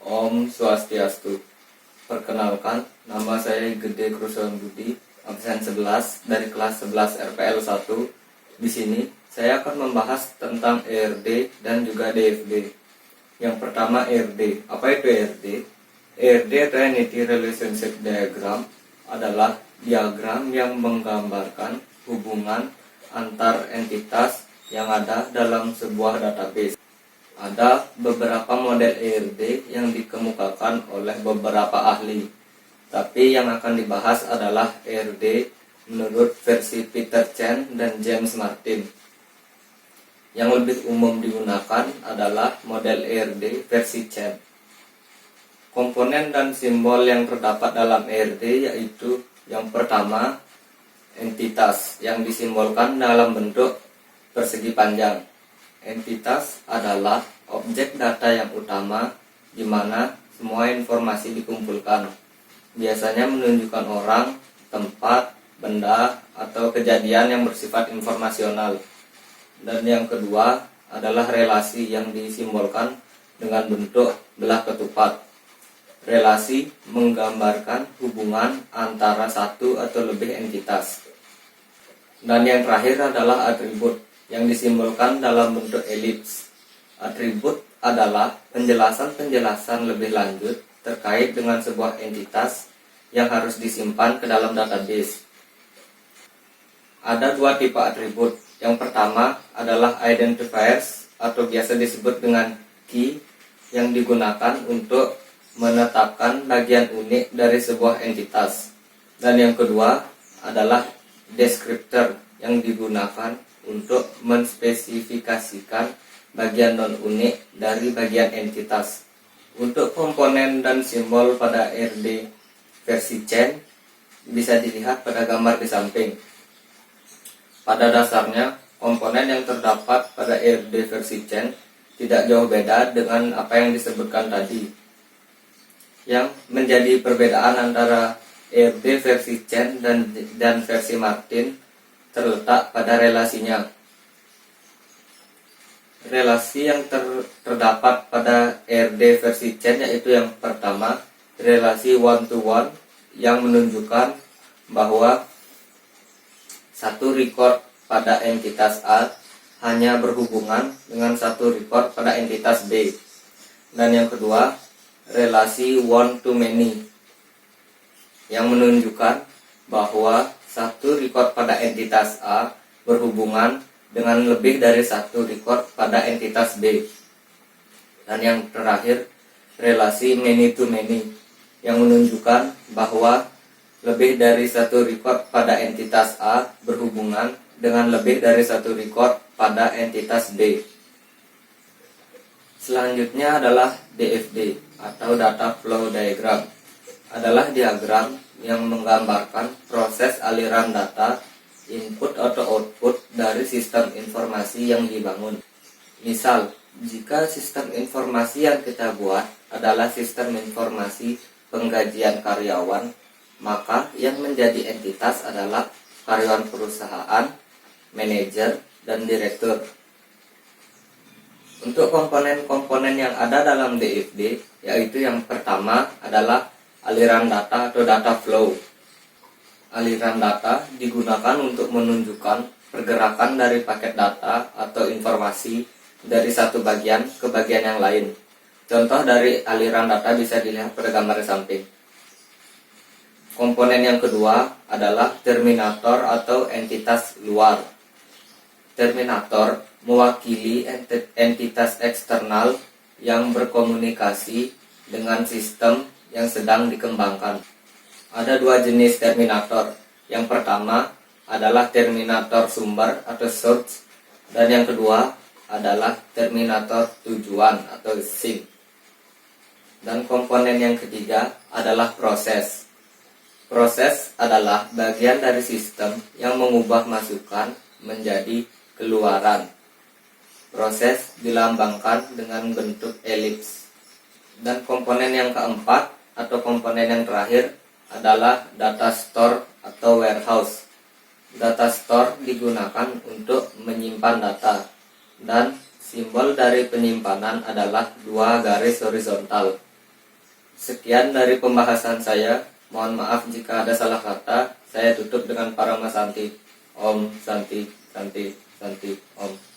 Om Swastiastu. Perkenalkan, nama saya Gede Kruson Budi, absen 11 dari kelas 11 RPL 1. Di sini saya akan membahas tentang ERD dan juga DFD. Yang pertama ERD. Apa itu ERD? ERD atau Entity Relationship Diagram adalah diagram yang menggambarkan hubungan antar entitas yang ada dalam sebuah database. Ada beberapa model ERD yang dikemukakan oleh beberapa ahli, tapi yang akan dibahas adalah ERD menurut versi Peter Chen dan James Martin. Yang lebih umum digunakan adalah model ERD versi Chen. Komponen dan simbol yang terdapat dalam ERD yaitu yang pertama, entitas yang disimbolkan dalam bentuk persegi panjang. Entitas adalah objek data yang utama di mana semua informasi dikumpulkan. Biasanya menunjukkan orang, tempat, benda, atau kejadian yang bersifat informasional. Dan yang kedua adalah relasi yang disimbolkan dengan bentuk belah ketupat. Relasi menggambarkan hubungan antara satu atau lebih entitas. Dan yang terakhir adalah atribut yang disimbolkan dalam bentuk elips. Atribut adalah penjelasan-penjelasan lebih lanjut terkait dengan sebuah entitas yang harus disimpan ke dalam database. Ada dua tipe atribut. Yang pertama adalah identifiers atau biasa disebut dengan key yang digunakan untuk menetapkan bagian unik dari sebuah entitas. Dan yang kedua adalah descriptor yang digunakan untuk menspesifikasikan bagian non-unik dari bagian entitas. Untuk komponen dan simbol pada ERD versi Chen bisa dilihat pada gambar di samping. Pada dasarnya, komponen yang terdapat pada ERD versi Chen tidak jauh beda dengan apa yang disebutkan tadi. Yang menjadi perbedaan antara ERD versi Chen dan versi Martin terletak pada relasinya. Relasi yang terdapat pada ERD versi Chen yaitu yang pertama, relasi one-to-one yang menunjukkan bahwa satu record pada entitas A hanya berhubungan dengan satu record pada entitas B. Dan yang kedua, relasi one-to-many yang menunjukkan bahwa satu record pada entitas A berhubungan dengan lebih dari satu record pada entitas B. Dan yang terakhir, relasi many to many yang menunjukkan bahwa lebih dari satu record pada entitas A berhubungan dengan lebih dari satu record pada entitas B. Selanjutnya adalah DFD atau Data Flow Diagram. Adalah diagram yang menggambarkan proses aliran data, input atau output dari sistem informasi yang dibangun. Misal, jika sistem informasi yang kita buat adalah sistem informasi penggajian karyawan, maka yang menjadi entitas adalah karyawan perusahaan, manajer, dan direktur. Untuk komponen-komponen yang ada dalam DFD, yaitu yang pertama adalah aliran data atau data flow. Aliran data digunakan untuk menunjukkan pergerakan dari paket data atau informasi dari satu bagian ke bagian yang lain. Contoh dari aliran data bisa dilihat pada gambar di samping. Komponen yang kedua adalah terminator atau entitas luar. Terminator mewakili entitas eksternal yang berkomunikasi dengan sistem yang sedang dikembangkan. Ada dua jenis terminator. Yang pertama adalah terminator sumber atau source, dan yang kedua adalah terminator tujuan atau sink. Dan komponen yang ketiga adalah proses. Proses adalah bagian dari sistem yang mengubah masukan menjadi keluaran. Proses dilambangkan dengan bentuk elips. Dan komponen yang keempat atau komponen yang terakhir adalah data store atau warehouse. Data store digunakan untuk menyimpan data, dan simbol dari penyimpanan adalah dua garis horizontal. Sekian dari pembahasan saya. Mohon maaf jika ada salah kata. Saya tutup dengan Parama Santi. Om Santi Santi Santi Om.